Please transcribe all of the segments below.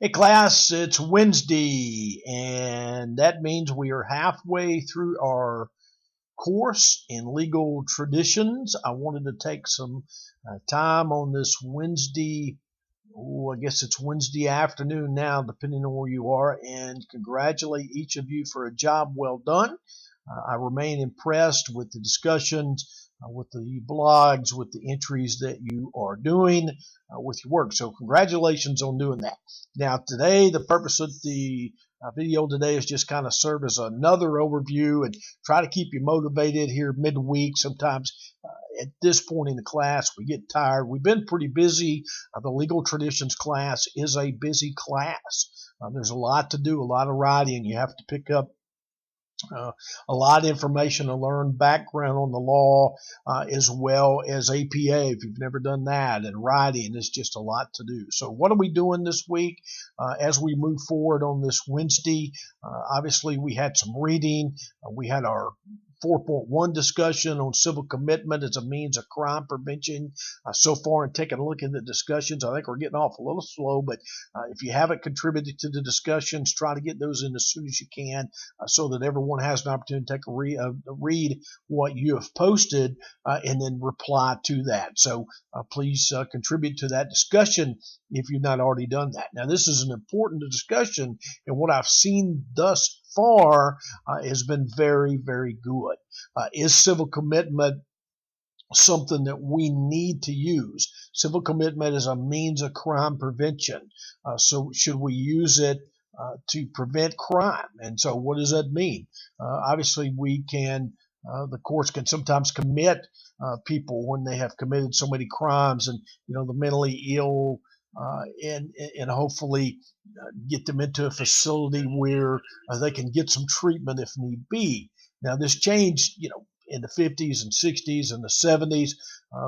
Hey class, it's Wednesday, and that means we are halfway through our course in legal traditions. I wanted to take some time on this Wednesday. I guess it's Wednesday afternoon now, depending on where you are, and congratulate each of you for a job well done. I remain impressed with the discussions, with the blogs, with the entries that you are doing with your work. So congratulations on doing that. Now today, the purpose of the video today is just kind of serve as another overview and try to keep you motivated here midweek. Sometimes at this point in the class, we get tired. We've been pretty busy. The legal traditions class is a busy class. There's a lot to do, a lot of writing. You have to pick up a lot of information to learn, background on the law, as well as APA if you've never done that, and writing is just a lot to do. So what are we doing this week as we move forward on this Wednesday? Obviously, we had some reading. We had our 4.1 discussion on civil commitment as a means of crime prevention. So far, in taking a look at the discussions, I think we're getting off a little slow, but if you haven't contributed to the discussions, try to get those in as soon as you can so that everyone has an opportunity to take read what you have posted and then reply to that. So please contribute to that discussion if you've not already done that. Now, this is an important discussion, and what I've seen thus far has been very, very good. Is civil commitment something that we need to use? Civil commitment is a means of crime prevention. So should we use it to prevent crime? And so what does that mean? Obviously, the courts can sometimes commit people when they have committed so many crimes, and the mentally ill, and hopefully get them into a facility where they can get some treatment if need be. Now, this changed, in the 50s and 60s and the 70s.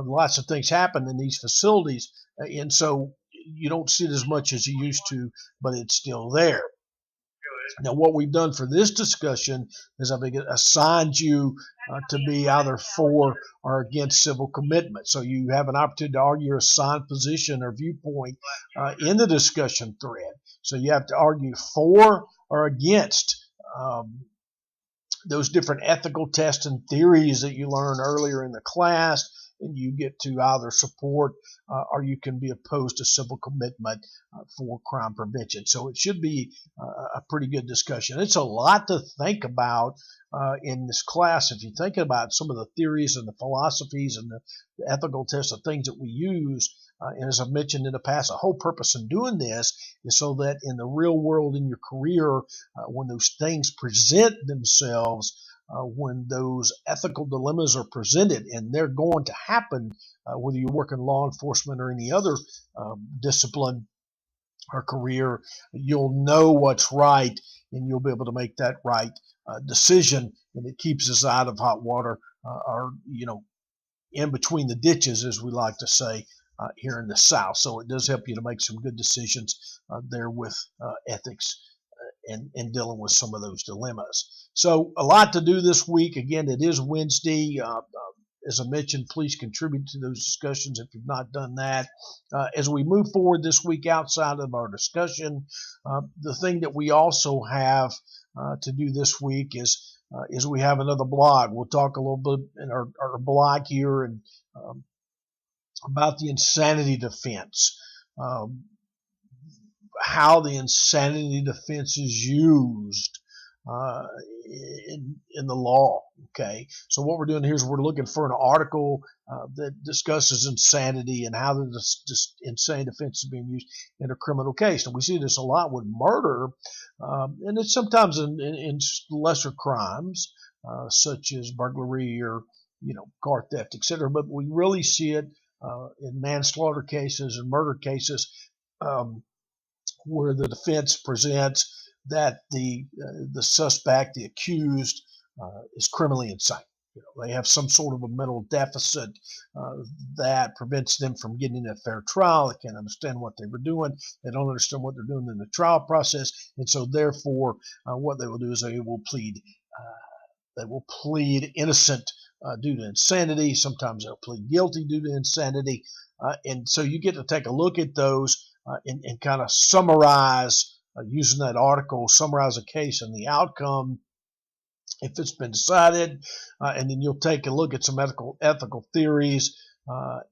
Lots of things happened in these facilities, and so you don't see it as much as you used to, but it's still there. Now, what we've done for this discussion is I've assigned you to be either for or against civil commitment. So you have an opportunity to argue your assigned position or viewpoint in the discussion thread. So you have to argue for or against those different ethical tests and theories that you learned earlier in the class, and you get to either support or you can be opposed to civil commitment for crime prevention. So it should be a pretty good discussion. It's a lot to think about in this class if you're thinking about some of the theories and the philosophies and the ethical tests of things that we use. And as I've mentioned in the past, the whole purpose in doing this is so that in the real world, in your career, when those things present themselves, when those ethical dilemmas are presented, and they're going to happen, whether you work in law enforcement or any other discipline or career, you'll know what's right, and you'll be able to make that right decision, and it keeps us out of hot water, or in between the ditches, as we like to say here in the South. So it does help you to make some good decisions there with ethics and dealing with some of those dilemmas. So a lot to do this week. Again, it is Wednesday. As I mentioned, please contribute to those discussions if you've not done that. As we move forward this week outside of our discussion, the thing that we also have to do this week is we have another blog. We'll talk a little bit in our blog here and about the insanity defense, how the insanity defense is used in the law. Okay, so what we're doing here is we're looking for an article that discusses insanity and how the insanity defense is being used in a criminal case. And we see this a lot with murder, and it's sometimes in lesser crimes such as burglary or car theft, etc. But we really see it in manslaughter cases and murder cases, where the defense presents that the suspect, the accused, is criminally insane. They have some sort of a mental deficit that prevents them from getting a fair trial. They can't understand what they were doing. They don't understand what they're doing in the trial process, and so therefore, what they will do is they will plead innocent due to insanity. Sometimes they'll plead guilty due to insanity. And so you get to take a look at those and kind of summarize, using that article, summarize a case and the outcome if it's been decided, and then you'll take a look at some ethical theories,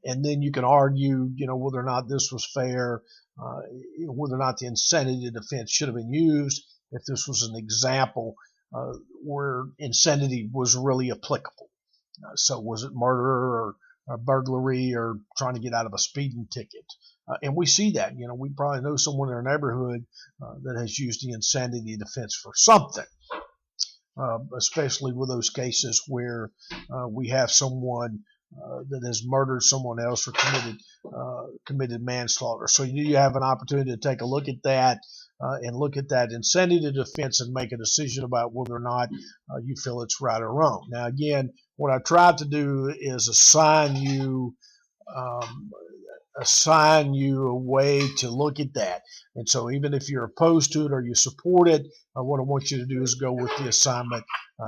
and then you can argue, whether or not this was fair, whether or not the insanity defense should have been used, if this was an example where insanity was really applicable. So was it murder or burglary or trying to get out of a speeding ticket? And we see that. We probably know someone in our neighborhood that has used the insanity defense for something. Especially with those cases where we have someone that has murdered someone else or committed manslaughter. So you have an opportunity to take a look at that and look at that insanity defense and make a decision about whether or not you feel it's right or wrong. Now, again, what I tried to do is assign you a way to look at that. And so even if you're opposed to it or you support it, what I want you to do is go with the assignment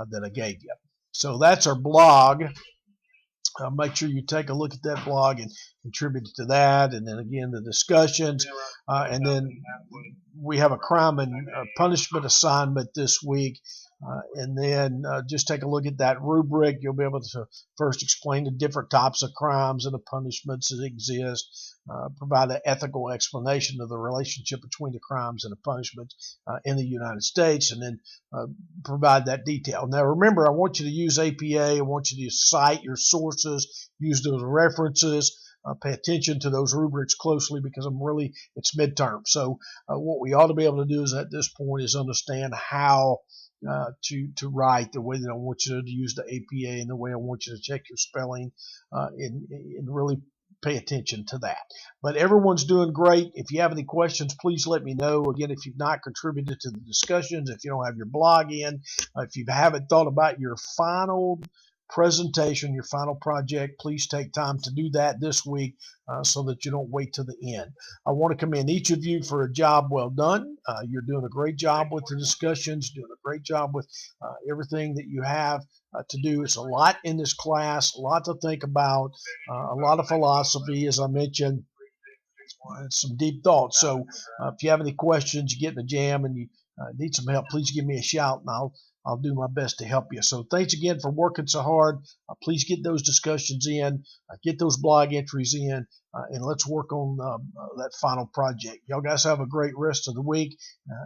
that I gave you. So that's our blog. Make sure you take a look at that blog and contribute to that. And then again, the discussions. And then we have a crime and punishment assignment this week. And then just take a look at that rubric. You'll be able to first explain the different types of crimes and the punishments that exist, provide an ethical explanation of the relationship between the crimes and the punishments in the United States, and then provide that detail. Now, remember, I want you to use APA. I want you to cite your sources, use those references. Pay attention to those rubrics closely because it's midterm. So what we ought to be able to do is at this point is understand how to write the way that I want you to use the APA and the way I want you to check your spelling and really pay attention to that. But everyone's doing great. If you have any questions, please let me know. Again, if you've not contributed to the discussions, if you don't have your blog in, if you haven't thought about your final presentation, your final project, please take time to do that this week so that you don't wait to the end. I want to commend each of you for a job well done. You're doing a great job with the discussions, doing a great job with everything that you have to do. It's a lot in this class, a lot to think about, a lot of philosophy, as I mentioned, some deep thoughts. So if you have any questions, you get in a jam and you need some help, please give me a shout and I'll do my best to help you. So thanks again for working so hard. Please get those discussions in, get those blog entries in, and let's work on that final project. Y'all guys have a great rest of the week.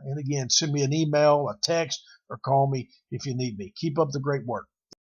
And again, send me an email, a text, or call me if you need me. Keep up the great work.